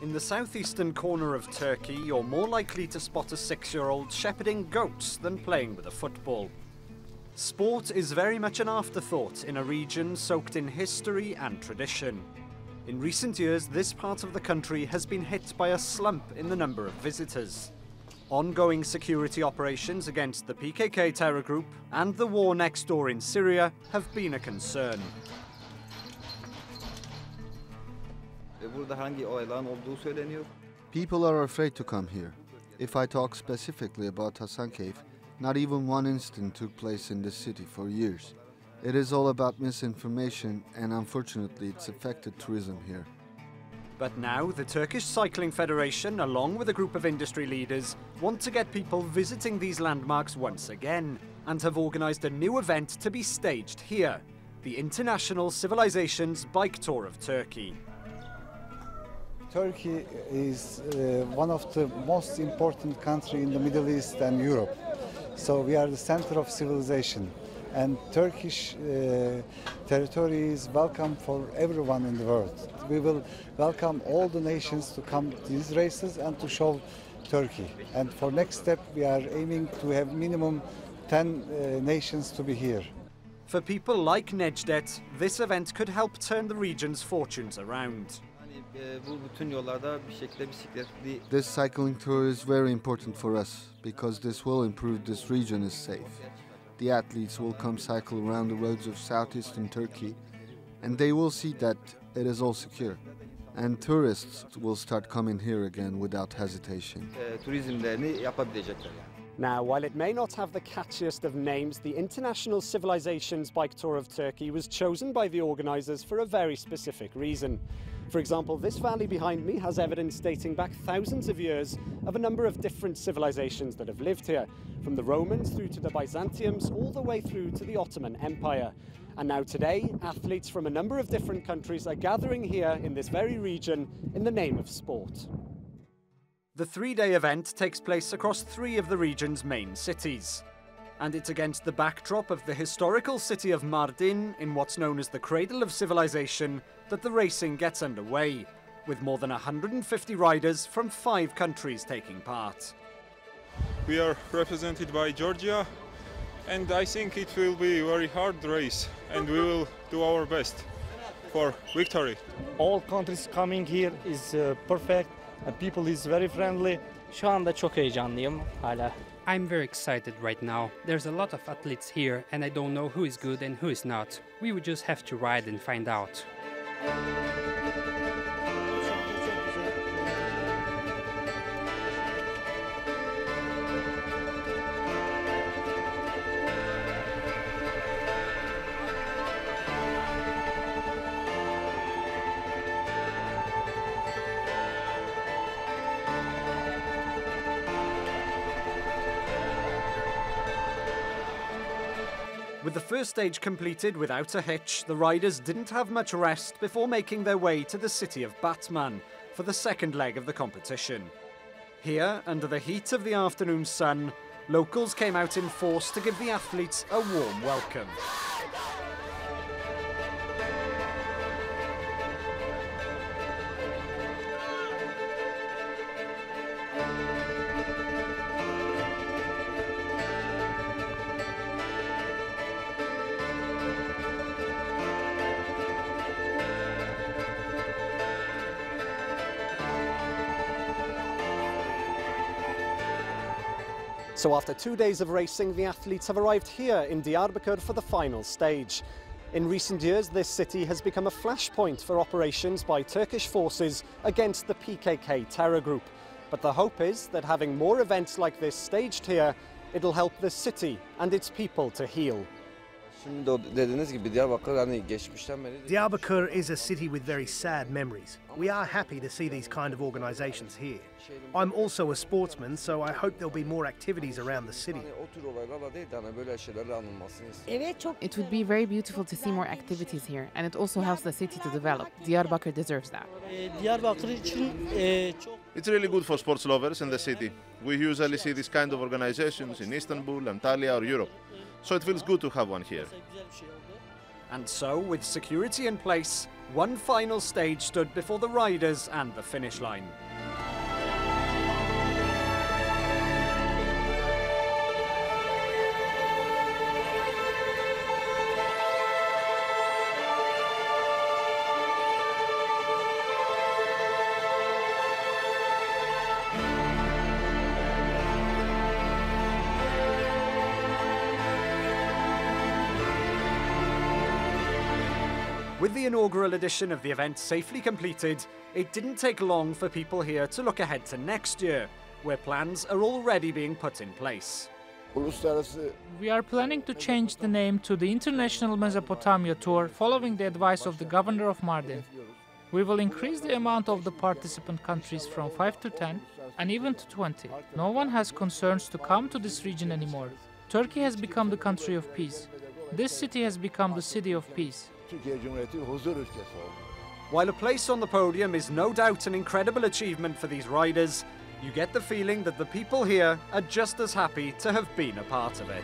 In the southeastern corner of Turkey, you're more likely to spot a 6-year-old shepherding goats than playing with a football. Sport is very much an afterthought in a region soaked in history and tradition. In recent years, this part of the country has been hit by a slump in the number of visitors. Ongoing security operations against the PKK terror group and the war next door in Syria have been a concern. People are afraid to come here. If I talk specifically about Hasan Cave, not even one incident took place in this city for years. It is all about misinformation, and unfortunately it's affected tourism here. But now the Turkish Cycling Federation, along with a group of industry leaders, want to get people visiting these landmarks once again, and have organised a new event to be staged here, the International Civilizations Bike Tour of Turkey. Turkey is one of the most important countries in the Middle East and Europe. So we are the center of civilization. And Turkish territory is welcome for everyone in the world. We will welcome all the nations to come to these races and to show Turkey. And for next step, we are aiming to have minimum 10 nations to be here. For people like Necdet, this event could help turn the region's fortunes around. This cycling tour is very important for us because this will improve this region is safe. The athletes will come cycle around the roads of southeastern Turkey, and they will see that it is all secure. And tourists will start coming here again without hesitation. Now, while it may not have the catchiest of names, the International Civilizations Bike Tour of Turkey was chosen by the organisers for a very specific reason. For example, this valley behind me has evidence dating back thousands of years of a number of different civilizations that have lived here, from the Romans through to the Byzantiums, all the way through to the Ottoman Empire. And now today, athletes from a number of different countries are gathering here in this very region in the name of sport. The 3-day event takes place across 3 of the region's main cities. And it's against the backdrop of the historical city of Mardin, in what's known as the cradle of civilization, that the racing gets underway, with more than 150 riders from 5 countries taking part. We are represented by Georgia, and I think it will be a very hard race, and we will do our best for victory. All countries coming here is perfect, and people is very friendly. Şu anda çok heyecanlıyım hala. I'm very excited right now. There's a lot of athletes here and I don't know who is good and who is not. We would just have to ride and find out. With the first stage completed without a hitch, the riders didn't have much rest before making their way to the city of Batman for the second leg of the competition. Here, under the heat of the afternoon sun, locals came out in force to give the athletes a warm welcome. So after 2 days of racing, the athletes have arrived here in Diyarbakir for the final stage. In recent years, this city has become a flashpoint for operations by Turkish forces against the PKK terror group. But the hope is that having more events like this staged here, it'll help the city and its people to heal. Diyarbakir is a city with very sad memories. We are happy to see these kind of organisations here. I'm also a sportsman, so I hope there'll be more activities around the city. It would be very beautiful to see more activities here, and it also helps the city to develop. Diyarbakir deserves that. It's really good for sports lovers in the city. We usually see these kind of organizations in Istanbul, Antalya or Europe. So it feels good to have one here. And so, with security in place, one final stage stood before the riders and the finish line. With the inaugural edition of the event safely completed, it didn't take long for people here to look ahead to next year, where plans are already being put in place. We are planning to change the name to the International Mesopotamia Tour following the advice of the governor of Mardin. We will increase the amount of the participant countries from 5 to 10 and even to 20. No one has concerns to come to this region anymore. Turkey has become the country of peace. This city has become the city of peace. While a place on the podium is no doubt an incredible achievement for these riders, you get the feeling that the people here are just as happy to have been a part of it.